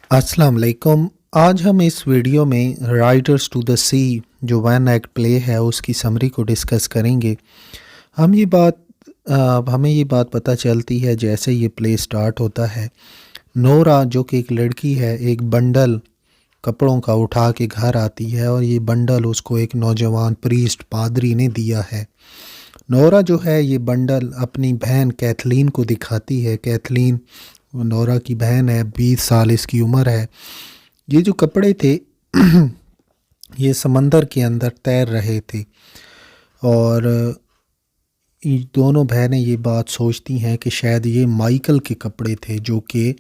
अस्सलाम वालेकुम। आज हम इस वीडियो में राइडर्स टू द सी जो वन एक्ट प्ले है उसकी समरी को डिस्कस करेंगे। हम ये बात हमें ये बात पता चलती है जैसे ये प्ले स्टार्ट होता है। नोरा जो कि एक लड़की है एक बंडल कपड़ों का उठा के घर आती है और ये बंडल उसको एक नौजवान प्रीस्ट पादरी ने दिया है। नोरा जो है ये बंडल अपनी बहन कैथलीन को दिखाती है। कैथलीन नोरा की बहन है, 20 साल इसकी उम्र है। ये जो कपड़े थे ये समंदर के अंदर तैर रहे थे और ये दोनों बहनें ये बात सोचती हैं कि शायद ये माइकल के कपड़े थे जो कि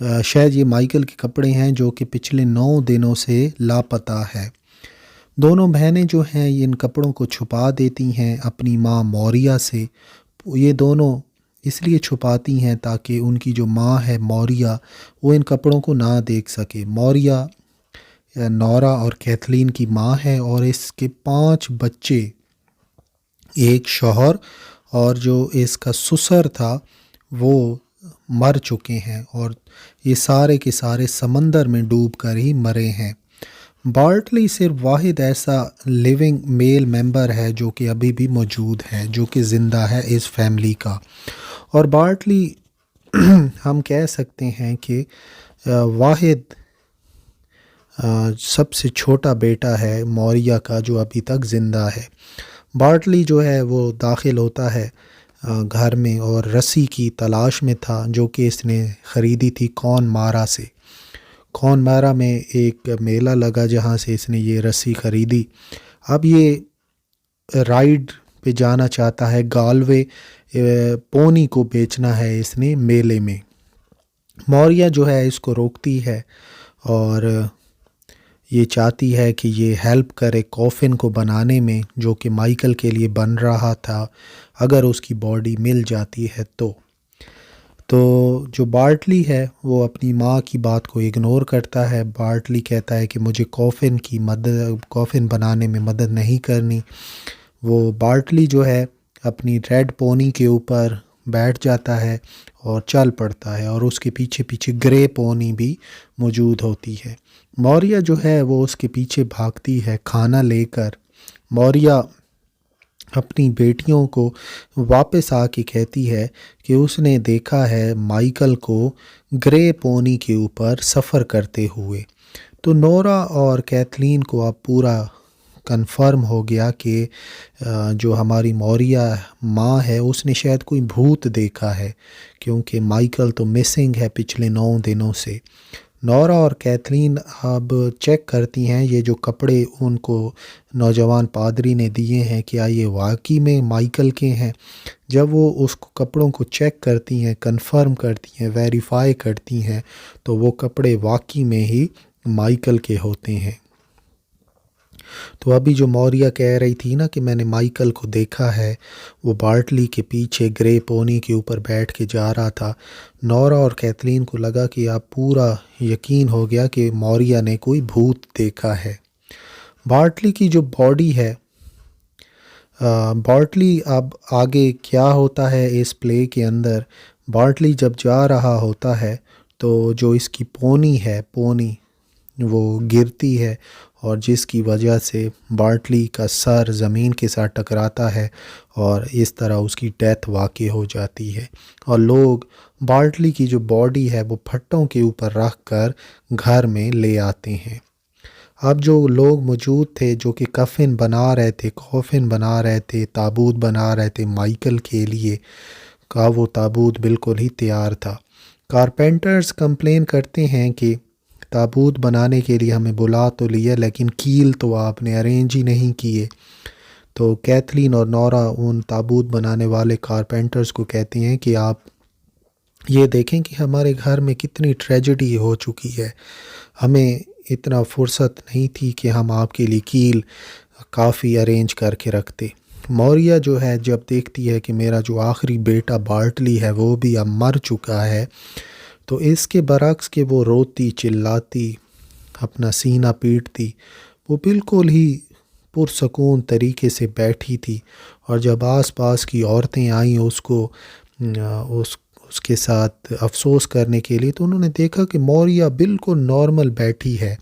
शायद ये माइकल के कपड़े हैं जो कि पिछले 9 दिनों से लापता है। दोनों बहनें जो हैं ये इन कपड़ों को छुपा देती हैं अपनी माँ मौरिया से। ये दोनों इसलिए छुपाती हैं ताकि उनकी जो माँ है मौरिया वो इन कपड़ों को ना देख सके। मौरिया नौरा और कैथलीन की माँ है और इसके 5 बच्चे, एक शौहर और जो इसका ससुर था वो मर चुके हैं और ये सारे के सारे समंदर में डूब कर ही मरे हैं। बार्टली सिर्फ वाहिद ऐसा लिविंग मेल मेंबर है जो कि अभी भी मौजूद है, जो कि ज़िंदा है इस फैमिली का। और बार्टली हम कह सकते हैं कि वाहिद सबसे छोटा बेटा है मौरिया का जो अभी तक ज़िंदा है। बार्टली जो है वो दाखिल होता है घर में और रस्सी की तलाश में था जो कि इसने ख़रीदी थी कौन मारा से। कौन मारा में एक मेला लगा जहाँ से इसने ये रस्सी ख़रीदी। अब ये राइड पे जाना चाहता है गालवे, पोनी को बेचना है इसने मेले में। मौरिया जो है इसको रोकती है और ये चाहती है कि ये हेल्प करे कॉफ़िन को बनाने में जो कि माइकल के लिए बन रहा था अगर उसकी बॉडी मिल जाती है तो जो बार्टली है वो अपनी माँ की बात को इग्नोर करता है। बार्टली कहता है कि मुझे कॉफ़िन बनाने में मदद नहीं करनी। वो बार्टली जो है अपनी रेड पोनी के ऊपर बैठ जाता है और चल पड़ता है और उसके पीछे पीछे ग्रे पोनी भी मौजूद होती है। मौरिया जो है वो उसके पीछे भागती है खाना लेकर। मौरिया अपनी बेटियों को वापस आके कहती है कि उसने देखा है माइकल को ग्रे पोनी के ऊपर सफ़र करते हुए। तो नोरा और कैथलीन को अब पूरा कंफर्म हो गया कि जो हमारी मौरिया माँ है उसने शायद कोई भूत देखा है क्योंकि माइकल तो मिसिंग है पिछले 9 दिनों से। नौरा और कैथरीन अब चेक करती हैं ये जो कपड़े उनको नौजवान पादरी ने दिए हैं क्या ये वाकई में माइकल के हैं। जब वो उस कपड़ों को चेक करती हैं, कंफर्म करती हैं, वेरीफाई करती हैं तो वो कपड़े वाकई में ही माइकल के होते हैं। तो अभी जो मौरिया कह रही थी ना कि मैंने माइकल को देखा है, वो बार्टली के पीछे ग्रे पोनी के ऊपर बैठ के जा रहा था। नौरा और कैथलीन को लगा कि अब पूरा यकीन हो गया कि मौरिया ने कोई भूत देखा है। बार्टली की जो बॉडी है, बार्टली अब आगे क्या होता है इस प्ले के अंदर, बार्टली जब जा रहा होता है तो जो इसकी पोनी है, पोनी वो गिरती है और जिसकी वजह से बार्टली का सर ज़मीन के साथ टकराता है और इस तरह उसकी डेथ वाक़ई हो जाती है। और लोग बार्टली की जो बॉडी है वो फट्टों के ऊपर रख कर घर में ले आते हैं। अब जो लोग मौजूद थे जो कि कफ़िन बना रहे थे, कॉफ़िन बना रहे थे, ताबूत बना रहे थे माइकल के लिए, का वो ताबूत बिल्कुल ही तैयार था। कारपेंटर्स कंप्लेन करते हैं कि ताबूत बनाने के लिए हमें बुला तो लिया लेकिन कील तो आपने अरेंज ही नहीं किए। तो कैथलीन और नौरा उन ताबूत बनाने वाले कारपेंटर्स को कहती हैं कि आप ये देखें कि हमारे घर में कितनी ट्रेजेडी हो चुकी है, हमें इतना फुर्सत नहीं थी कि हम आपके लिए कील काफ़ी अरेंज करके रखते। मौरिया जो है जब देखती है कि मेरा जो आखिरी बेटा बार्टली है वो भी अब मर चुका है तो इसके बरक्स के वो रोती चिल्लाती अपना सीना पीटती। वो बिल्कुल ही पुरसकून तरीके से बैठी थी और जब आसपास की औरतें आईं उसको उसके साथ अफ़सोस करने के लिए, तो उन्होंने देखा कि मौरिया बिल्कुल नॉर्मल बैठी है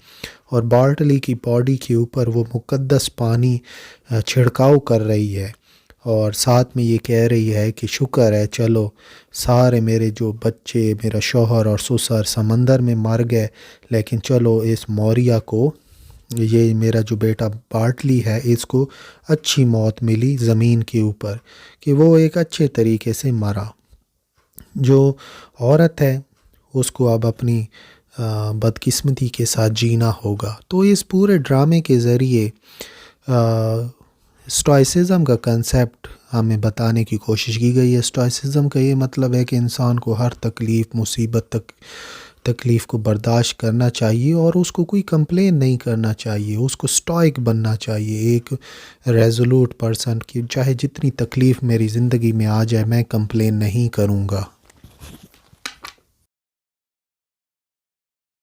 और बार्टली की बॉडी के ऊपर वो मुक़द्दस पानी छिड़काव कर रही है और साथ में ये कह रही है कि शुक्र है, चलो सारे मेरे जो बच्चे, मेरा शौहर और ससुर समंदर में मर गए, लेकिन चलो इस मौरिया को, ये मेरा जो बेटा बार्टली है, इसको अच्छी मौत मिली ज़मीन के ऊपर, कि वो एक अच्छे तरीके से मरा। जो औरत है उसको अब अपनी बदकिस्मती के साथ जीना होगा। तो इस पूरे ड्रामे के ज़रिए स्टोइसिज़म का कंसेप्ट हमें बताने की कोशिश की गई है। स्टोइसिज़म का ये मतलब है कि इंसान को हर तकलीफ़, मुसीबत तकलीफ़ को बर्दाश्त करना चाहिए और उसको कोई कंप्लेन नहीं करना चाहिए, उसको स्टोइक बनना चाहिए, एक रेज़ोल्यूट पर्सन, कि चाहे जितनी तकलीफ़ मेरी ज़िंदगी में आ जाए मैं कंप्लेन नहीं करूँगा।